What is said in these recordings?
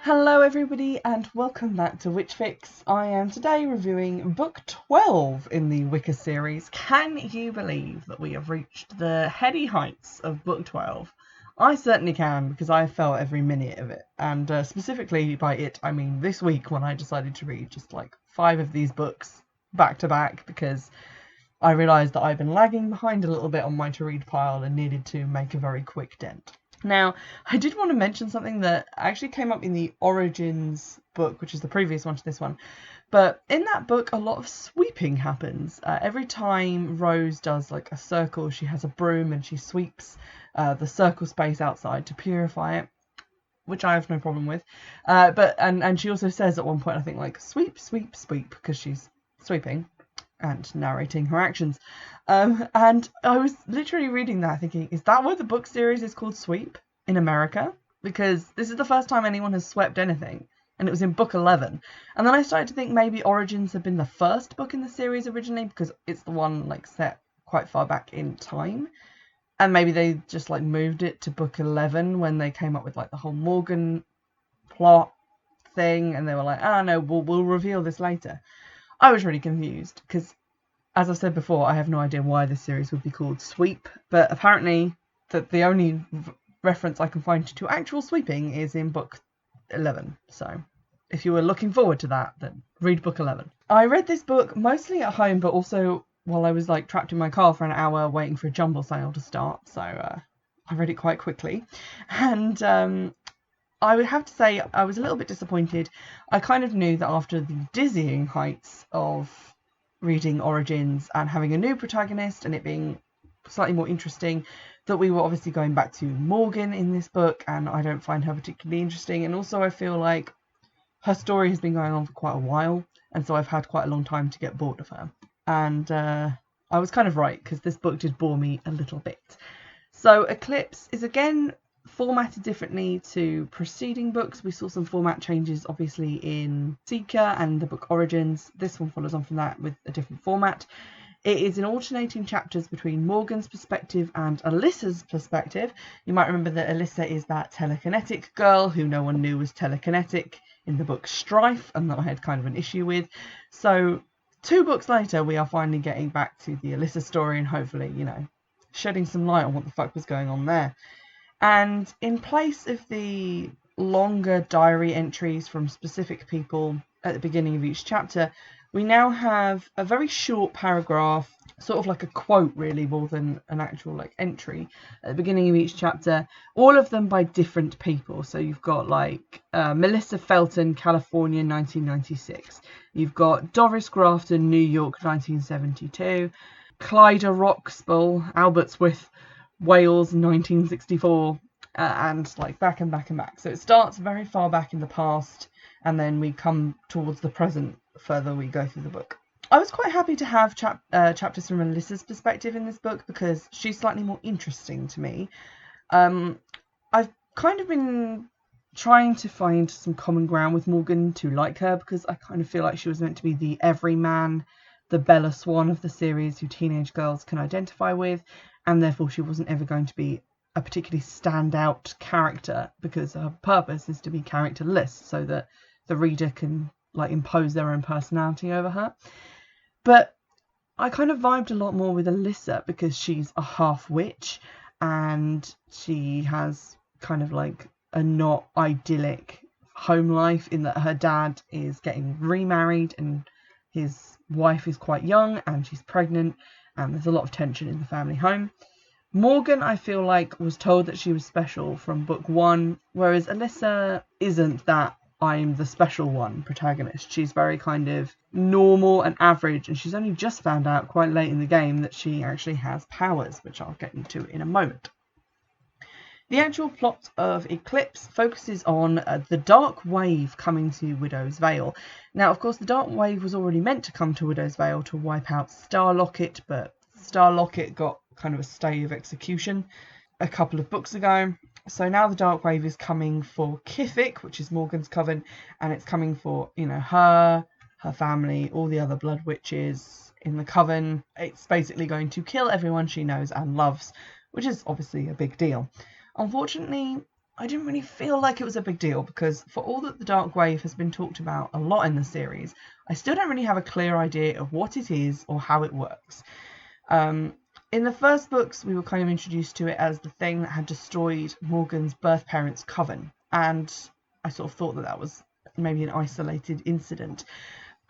Hello everybody and welcome back to Witchfix. I am today reviewing book 12 in the Wicca series. Can you believe that we have reached the heady heights of book 12? I certainly can, because I felt every minute of it, and specifically by it I mean this week when I decided to read just like 5 of these books back to back, because I realised that I've been lagging behind a little bit on my to read pile and needed to make a very quick dent. Now, I did want to mention something that actually came up in the Origins book, which is the previous one to this one. But in that book, a lot of sweeping happens. Every time Rose does like a circle, she has a broom and she sweeps the circle space outside to purify it, which I have no problem with. And she also says at one point, I think, like, sweep, sweep, sweep, because she's sweeping and narrating her actions. And I was literally reading that thinking, is that why the book series is called Sweep in America? Because this is the first time anyone has swept anything, and it was in book 11. And then I started to think maybe Origins had been the first book in the series originally, because it's the one like set quite far back in time. And maybe they just like moved it to book 11 when they came up with like the whole Morgan plot thing, and they were like, oh no, we'll reveal this later. I was really confused because, as I've said before, I have no idea why this series would be called Sweep, but apparently the only reference I can find to actual sweeping is in book 11. So if you were looking forward to that, then read book 11. I read this book mostly at home, but also while I was like trapped in my car for an hour waiting for a jumble sale to start. So I read it quite quickly, and I would have to say I was a little bit disappointed. I kind of knew that after the dizzying heights of reading Origins and having a new protagonist and it being slightly more interesting, that we were obviously going back to Morgan in this book, and I don't find her particularly interesting. And also I feel like her story has been going on for quite a while, and so I've had quite a long time to get bored of her. And I was kind of right, because this book did bore me a little bit. So Eclipse is again formatted differently to preceding books. We saw some format changes obviously in Seeker and the book Origins. This one follows on from that with a different format. It is in alternating chapters between Morgan's perspective and Alyssa's perspective. You might remember that Alyssa is that telekinetic girl who no one knew was telekinetic in the book Strife, and that I had kind of an issue with. So 2 books later, we are finally getting back to the Alyssa story and hopefully, you know, shedding some light on what the fuck was going on there. And in place of the longer diary entries from specific people at the beginning of each chapter, we now have a very short paragraph, sort of like a quote really, more than an actual like entry at the beginning of each chapter, all of them by different people. So you've got like Melissa Felton, California, 1996. You've got Doris Grafton, New York, 1972. Clyda Roxbull, Albertswith, Wales, 1964, and like back and back and back. So it starts very far back in the past, and then we come towards the present further we go through the book. I was quite happy to have chapters from Alyssa's perspective in this book, because she's slightly more interesting to me. I've kind of been trying to find some common ground with Morgan to like her, because I kind of feel like she was meant to be the everyman, the Bella Swan of the series who teenage girls can identify with, and therefore she wasn't ever going to be a particularly standout character, because her purpose is to be characterless so that the reader can like impose their own personality over her. But I kind of vibed a lot more with Alyssa, because she's a half witch and she has kind of like a not idyllic home life, in that her dad is getting remarried and his wife is quite young and she's pregnant, and there's a lot of tension in the family home. Morgan, I feel like, was told that she was special from book 1, whereas Alyssa isn't that I'm the special one protagonist. She's very kind of normal and average, and she's only just found out quite late in the game that she actually has powers, which I'll get into in a moment. The actual plot of Eclipse focuses on the Dark Wave coming to Widow's Vale. Now, of course, the Dark Wave was already meant to come to Widow's Vale to wipe out Starlocket, but Starlocket got kind of a stay of execution a couple of books ago. So now the Dark Wave is coming for Kithic, which is Morgan's coven, and it's coming for, you know, her family, all the other blood witches in the coven. It's basically going to kill everyone she knows and loves, which is obviously a big deal. Unfortunately, I didn't really feel like it was a big deal, because for all that the Dark Wave has been talked about a lot in the series, I still don't really have a clear idea of what it is or how it works. In the first books, we were kind of introduced to it as the thing that had destroyed Morgan's birth parents' coven, and I sort of thought that that was maybe an isolated incident.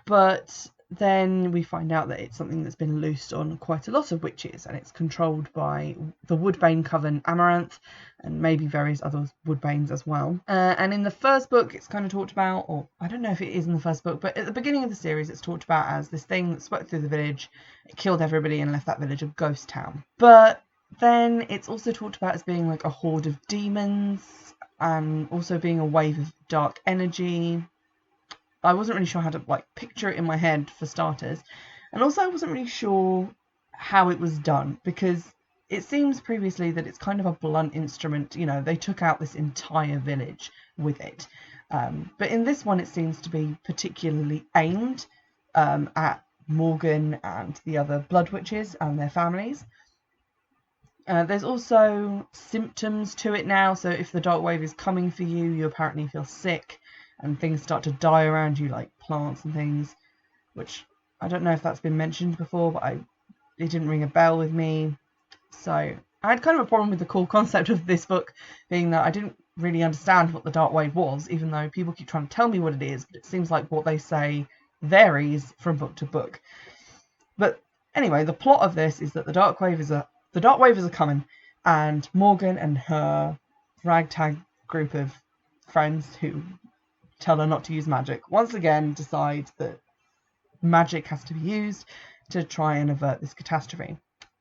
But then we find out that it's something that's been loosed on quite a lot of witches, and it's controlled by the Woodbane Coven Amaranth, and maybe various other Woodbanes as well. And in the first book, it's kind of talked about, or I don't know if it is in the first book, but at the beginning of the series, it's talked about as this thing that swept through the village, it killed everybody and left that village a ghost town. But then it's also talked about as being like a horde of demons, and also being a wave of dark energy. I wasn't really sure how to like picture it in my head, for starters, and also I wasn't really sure how it was done, because it seems previously that it's kind of a blunt instrument. You know, they took out this entire village with it, but in this one it seems to be particularly aimed at Morgan and the other blood witches and their families. There's also symptoms to it now, so if the dark wave is coming for you, you apparently feel sick and things start to die around you, like plants and things, which I don't know if that's been mentioned before, but it didn't ring a bell with me. So I had kind of a problem with the core concept of this book, being that I didn't really understand what the dark wave was, even though people keep trying to tell me what it is, but it seems like what they say varies from book to book. But anyway, the plot of this is that the dark wave is a coming, and Morgan and her ragtag group of friends who tell her not to use magic once again decide that magic has to be used to try and avert this catastrophe.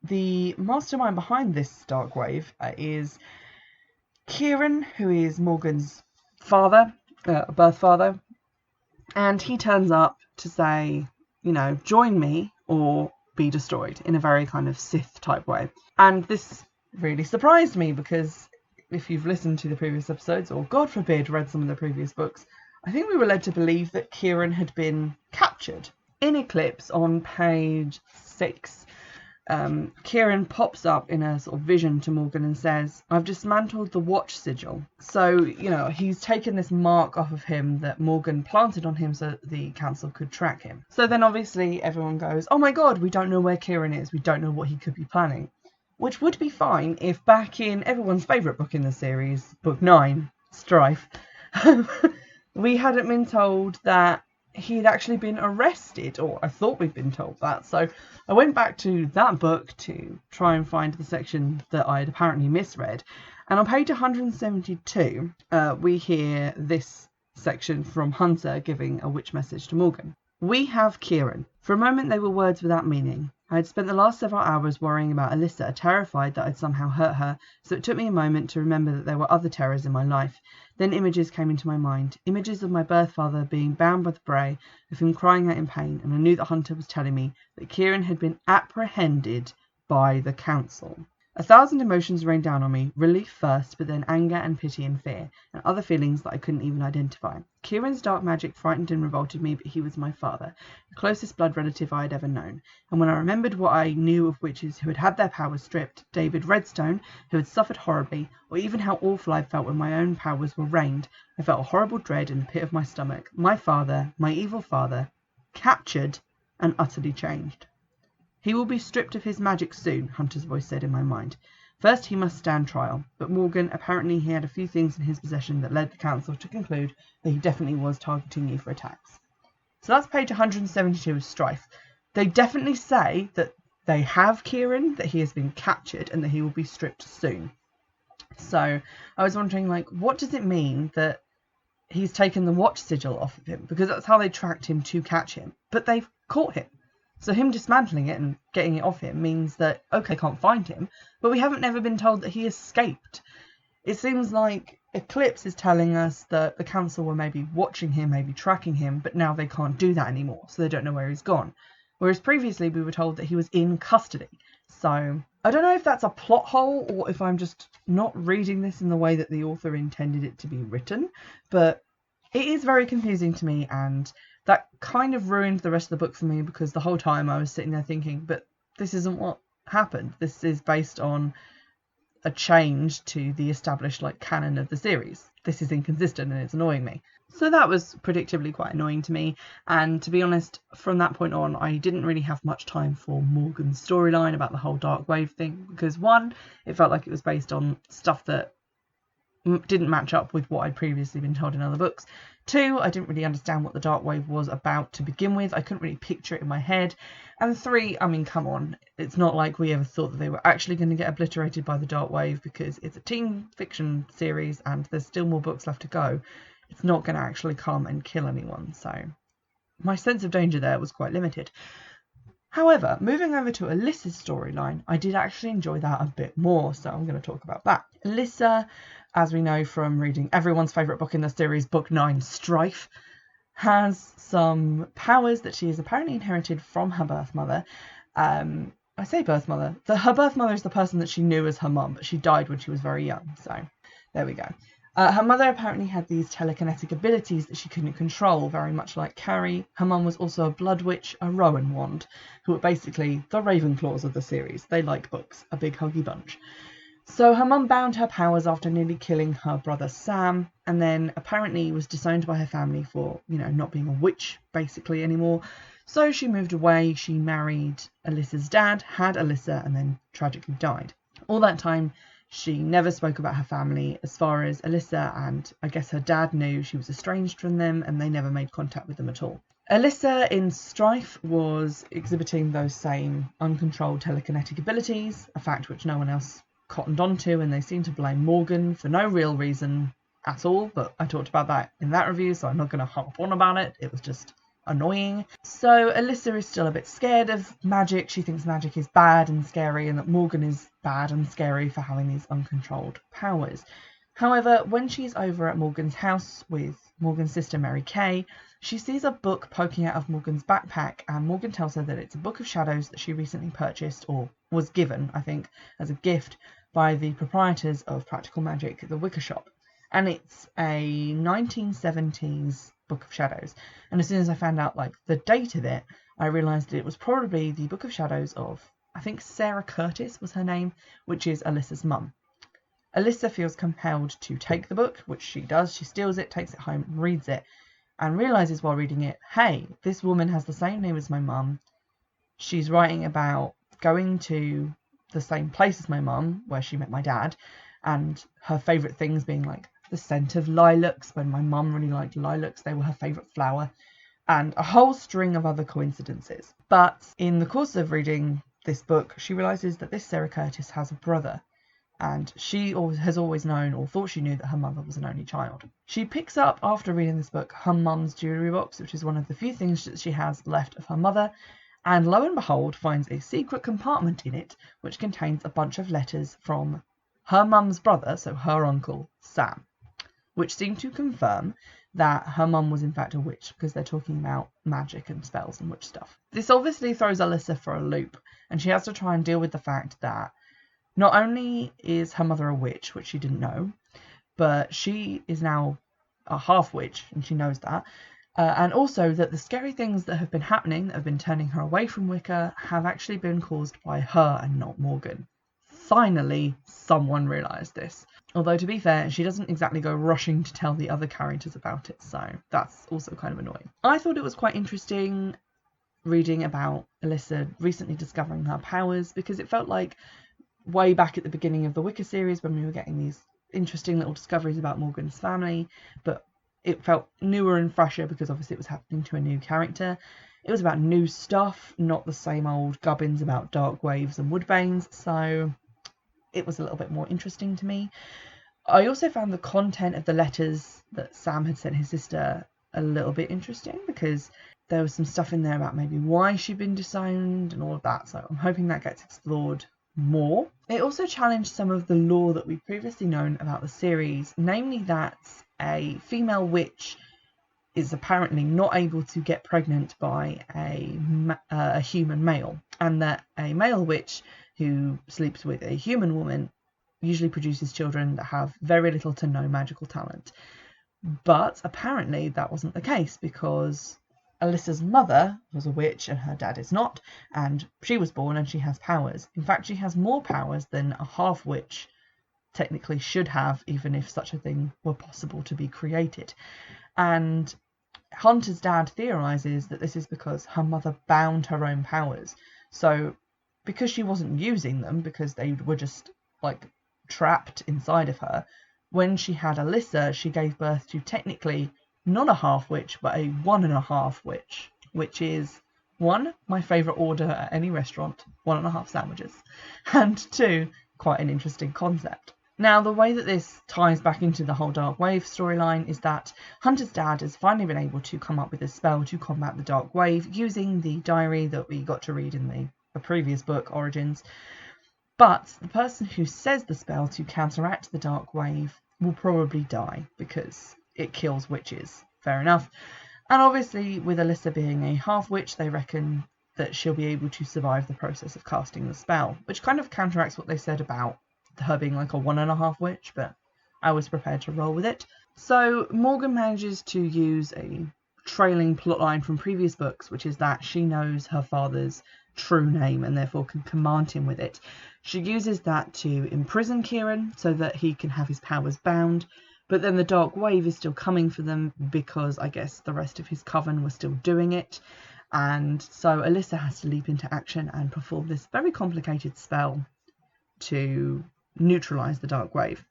The mastermind behind this dark wave is Kieran, who is Morgan's father, birth father, and he turns up to say, you know, join me or be destroyed, in a very kind of Sith type way. And this really surprised me, because if you've listened to the previous episodes, or God forbid read some of the previous books, I think we were led to believe that Kieran had been captured. In Eclipse, on page 6, Kieran pops up in a sort of vision to Morgan and says, I've dismantled the watch sigil. So, you know, he's taken this mark off of him that Morgan planted on him so that the council could track him. So then obviously everyone goes, oh my god, we don't know where Kieran is. We don't know what he could be planning. Which would be fine if back in everyone's favourite book in the series, book 9, Strife, we hadn't been told that he'd actually been arrested, or I thought we'd been told that. So I went back to that book to try and find the section that I'd apparently misread. And on page 172, we hear this section from Hunter giving a witch message to Morgan. We have Kieran. For a moment they were words without meaning. I had spent the last several hours worrying about Alyssa, terrified that I'd somehow hurt her, so it took me a moment to remember that there were other terrors in my life. Then images came into my mind, images of my birth father being bound by the brae, of him crying out in pain, and I knew that Hunter was telling me that Kieran had been apprehended by the council. 1,000 emotions rained down on me, relief first, but then anger and pity and fear, and other feelings that I couldn't even identify. Kieran's dark magic frightened and revolted me, but he was my father, the closest blood relative I had ever known. And when I remembered what I knew of witches who had had their powers stripped, David Redstone, who had suffered horribly, or even how awful I felt when my own powers were reigned, I felt a horrible dread in the pit of my stomach. My father, my evil father, captured and utterly changed. He will be stripped of his magic soon, Hunter's voice said in my mind. First he must stand trial, but Morgan, apparently he had a few things in his possession that led the council to conclude that he definitely was targeting you for attacks. So that's page 172 of Strife. They definitely say that they have Kieran, that he has been captured, and that he will be stripped soon. So I was wondering, like, what does it mean that he's taken the watch sigil off of him? Because that's how they tracked him to catch him. But they've caught him. So him dismantling it and getting it off him means that, okay, can't find him, but we haven't never been told that he escaped. It seems like Eclipse is telling us that the council were maybe watching him, maybe tracking him, but now they can't do that anymore, so they don't know where he's gone. Whereas previously we were told that he was in custody. So I don't know if that's a plot hole or if I'm just not reading this in the way that the author intended it to be written, but it is very confusing to me, and that kind of ruined the rest of the book for me, because the whole time I was sitting there thinking, but this isn't what happened. This is based on a change to the established like canon of the series. This is inconsistent and it's annoying me. So that was predictably quite annoying to me, and to be honest, from that point on I didn't really have much time for Morgan's storyline about the whole dark wave thing, because one, it felt like it was based on stuff that didn't match up with what I'd previously been told in other books. Two, I didn't really understand what the dark wave was about to begin with. I couldn't really picture it in my head. And three, I mean, come on, it's not like we ever thought that they were actually going to get obliterated by the dark wave, because it's a teen fiction series and there's still more books left to go. It's not going to actually come and kill anyone, so my sense of danger there was quite limited. However, moving over to Alyssa's storyline, I did actually enjoy that a bit more, so I'm going to talk about that. Alyssa, as we know from reading everyone's favourite book in the series, Book 9, Strife, has some powers that she has apparently inherited from her birth mother. I say birth mother. Her birth mother is the person that she knew as her mum, but she died when she was very young, so there we go. Her mother apparently had these telekinetic abilities that she couldn't control, very much like Carrie. Her mum was also a blood witch, a Rowan wand, who are basically the Ravenclaws of the series. They like books, a big huggy bunch. So her mum bound her powers after nearly killing her brother Sam, and then apparently was disowned by her family for, not being a witch basically anymore. So she moved away, she married Alyssa's dad, had Alyssa, and then tragically died. All that time, she never spoke about her family. As far as Alyssa and I guess her dad knew, she was estranged from them and they never made contact with them at all. Alyssa in Strife was exhibiting those same uncontrolled telekinetic abilities, a fact which no one else cottoned onto, and they seemed to blame Morgan for no real reason at all, but I talked about that in that review, so I'm not going to harp on about it. It was just annoying. So Alyssa is still a bit scared of magic. She thinks magic is bad and scary, and that Morgan is bad and scary for having these uncontrolled powers. However, when she's over at Morgan's house with Morgan's sister Mary Kay, she sees a book poking out of Morgan's backpack, and Morgan tells her that it's a book of shadows that she recently purchased, or was given, I think, as a gift by the proprietors of Practical Magic, the Wicca shop. And it's a 1970s book of shadows. And as soon as I found out the date of it, I realised that it was probably the Book of Shadows of, I think Sarah Curtis was her name, which is Alyssa's mum. Alyssa feels compelled to take the book, which she does. She steals it, takes it home, reads it, and realises while reading it, hey, this woman has the same name as my mum. She's writing about going to the same place as my mum, where she met my dad, and her favourite things being the scent of lilacs. When my mum really liked lilacs, they were her favourite flower, and a whole string of other coincidences. But in the course of reading this book, she realises that this Sarah Curtis has a brother, and she has always known, or thought she knew, that her mother was an only child. She picks up, after reading this book, her mum's jewellery box, which is one of the few things that she has left of her mother, and lo and behold finds a secret compartment in it which contains a bunch of letters from her mum's brother, so her uncle Sam, which seem to confirm that her mum was in fact a witch, because they're talking about magic and spells and witch stuff. This obviously throws Alyssa for a loop, and she has to try and deal with the fact that not only is her mother a witch, which she didn't know, but she is now a half witch, and she knows that. And also that the scary things that have been happening, that have been turning her away from Wicca, have actually been caused by her and not Morgan. Finally, someone realised this. Although, to be fair, she doesn't exactly go rushing to tell the other characters about it, so that's also kind of annoying. I thought it was quite interesting reading about Alyssa recently discovering her powers, because it felt like way back at the beginning of the Wicca series when we were getting these interesting little discoveries about Morgan's family, but it felt newer and fresher because obviously it was happening to a new character. It was about new stuff, not the same old gubbins about dark waves and woodbanes, so it was a little bit more interesting to me. I also found the content of the letters that Sam had sent his sister a little bit interesting, because there was some stuff in there about maybe why she'd been disowned and all of that, so I'm hoping that gets explored more. It also challenged some of the lore that we've previously known about the series, namely that a female witch is apparently not able to get pregnant by a human male, and that a male witch who sleeps with a human woman usually produces children that have very little to no magical talent. But apparently that wasn't the case, because Alyssa's mother was a witch and her dad is not, and she was born and she has powers. In fact, she has more powers than a half witch technically should have, even if such a thing were possible to be created. And Hunter's dad theorizes that this is because her mother bound her own powers. So because she wasn't using them, because they were just like trapped inside of her, when she had Alyssa, she gave birth to technically not a half witch, but a 1.5 witch, which is 1, my favourite order at any restaurant, 1.5 sandwiches, and 2, quite an interesting concept. Now, the way that this ties back into the whole Dark Wave storyline is that Hunter's dad has finally been able to come up with a spell to combat the Dark Wave using the diary that we got to read in the previous book, Origins. But the person who says the spell to counteract the Dark Wave will probably die because it kills witches. Fair enough. And obviously, with Alyssa being a half-witch, they reckon that she'll be able to survive the process of casting the spell, which kind of counteracts what they said about her being like a 1.5 witch, but I was prepared to roll with it. So Morgan manages to use a trailing plotline from previous books, which is that she knows her father's true name and therefore can command him with it. She uses that to imprison Kieran so that he can have his powers bound, but then the Dark Wave is still coming for them because I guess the rest of his coven were still doing it, and so Alyssa has to leap into action and perform this very complicated spell to neutralize the Dark Wave.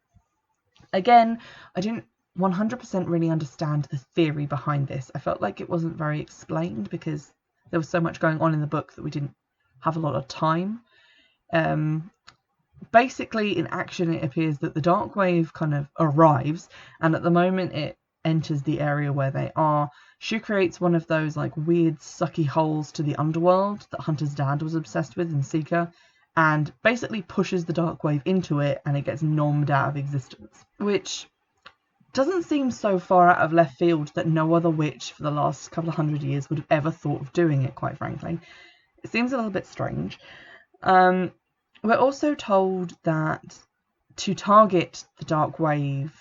Again, I didn't 100% really understand the theory behind this. I felt like it wasn't very explained because there was so much going on in the book that we didn't have a lot of time. Basically, in action, it appears that the Dark Wave kind of arrives, and at the moment it enters the area where they are, she creates one of those like weird sucky holes to the underworld that Hunter's dad was obsessed with in Seeker, and basically pushes the Dark Wave into it, and it gets nommed out of existence, which doesn't seem so far out of left field that no other witch for the last couple of 100 years would have ever thought of doing it, quite frankly. It seems a little bit strange. We're also told that to target the Dark Wave,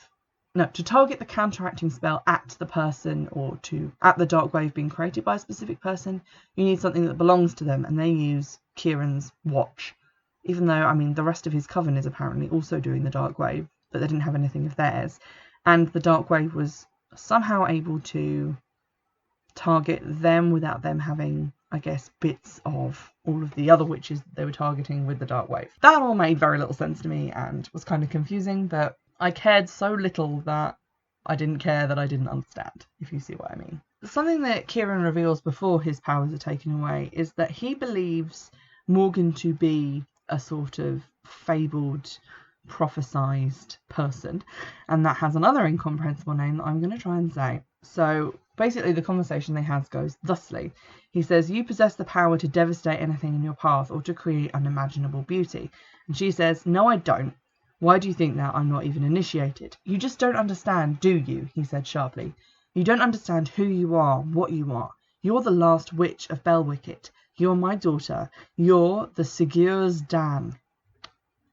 to target the counteracting spell at the person or at the Dark Wave being created by a specific person, you need something that belongs to them, and they use Kieran's watch. Even though, I mean, the rest of his coven is apparently also doing the Dark Wave, but they didn't have anything of theirs. And the Dark Wave was somehow able to target them without them having, I guess, bits of all of the other witches that they were targeting with the Dark Wave. That all made very little sense to me and was kind of confusing, but I cared so little that I didn't care that I didn't understand, if you see what I mean. Something that Kieran reveals before his powers are taken away is that he believes Morgan to be a sort of fabled, prophesized person, and that has another incomprehensible name that I'm going to try and say. So basically the conversation they have goes thusly. He says, "You possess the power to devastate anything in your path or to create unimaginable beauty." And she says, "No, I don't. Why do you think that? I'm not even initiated." "You just don't understand, do you?" he said sharply. "You don't understand who you are, what you are. You're the last witch of Belwicket. You're my daughter. You're the Sigur's Dan."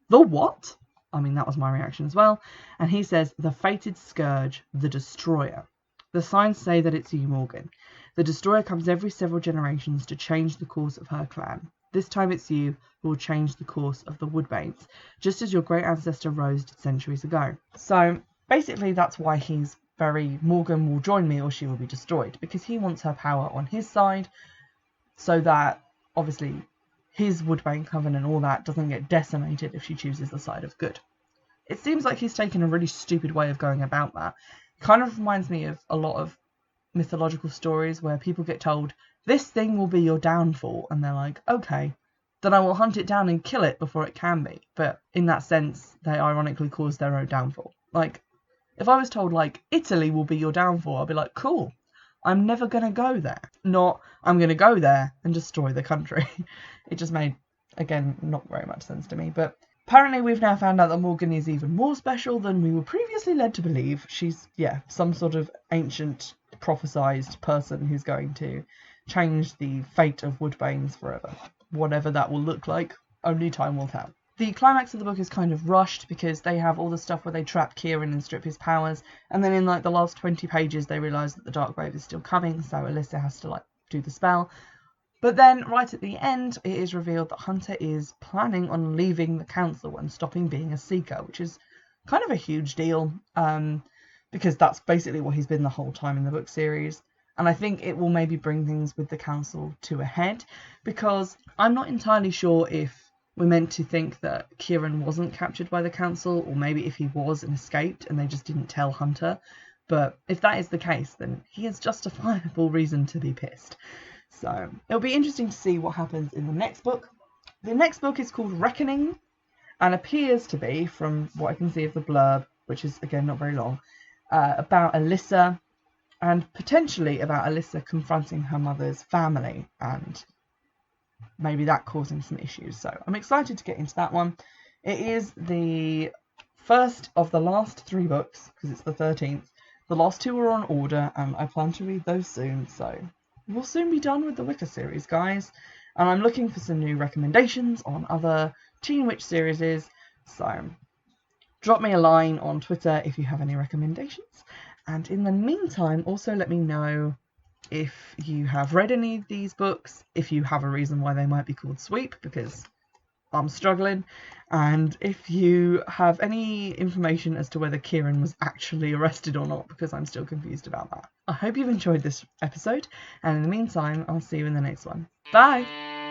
"The what?" I mean, that was my reaction as well. And he says, "The fated scourge, the destroyer. The signs say that it's you, Morgan. The destroyer comes every several generations to change the course of her clan. This time it's you who will change the course of the Woodbanes, just as your great ancestor Rose did centuries ago." So basically that's why he's very Morgan will join me or she will be destroyed, because he wants her power on his side so that obviously his Woodbane coven and all that doesn't get decimated if she chooses the side of good. It seems like he's taken a really stupid way of going about that. It kind of reminds me of a lot of mythological stories where people get told, "This thing will be your downfall," and they're like, "Okay, then I will hunt it down and kill it before it can be." But in that sense, they ironically cause their own downfall. Like, if I was told, like, Italy will be your downfall, I'd be like, cool, I'm never going to go there. Not, I'm going to go there and destroy the country. It just made, again, not very much sense to me. But apparently we've now found out that Morgan is even more special than we were previously led to believe. She's, some sort of ancient prophesized person who's going to change the fate of Woodbanes forever. Whatever that will look like, only time will tell. The climax of the book is kind of rushed because they have all the stuff where they trap Kieran and strip his powers, and then in like the last 20 pages they realise that the Dark Wave is still coming, so Alyssa has to do the spell. But then right at the end it is revealed that Hunter is planning on leaving the council and stopping being a seeker, which is kind of a huge deal, because that's basically what he's been the whole time in the book series. And I think it will maybe bring things with the council to a head, because I'm not entirely sure if we're meant to think that Kieran wasn't captured by the council, or maybe if he was and escaped and they just didn't tell Hunter. But if that is the case, then he has justifiable reason to be pissed. So it'll be interesting to see what happens in the next book. The next book is called Reckoning, and appears to be, from what I can see of the blurb, which is again not very long, about Alyssa, and potentially about Alyssa confronting her mother's family and maybe that causing some issues. So I'm excited to get into that one. It is the first of the last 3 books, because it's the 13th. The last 2 are on order, and I plan to read those soon, so we'll soon be done with the Wicca series, guys. And I'm looking for some new recommendations on other Teen Witch series, so drop me a line on Twitter if you have any recommendations. And in the meantime, also let me know if you have read any of these books, if you have a reason why they might be called Sweep, because I'm struggling, and if you have any information as to whether Kieran was actually arrested or not, because I'm still confused about that. I hope you've enjoyed this episode, and in the meantime, I'll see you in the next one. Bye!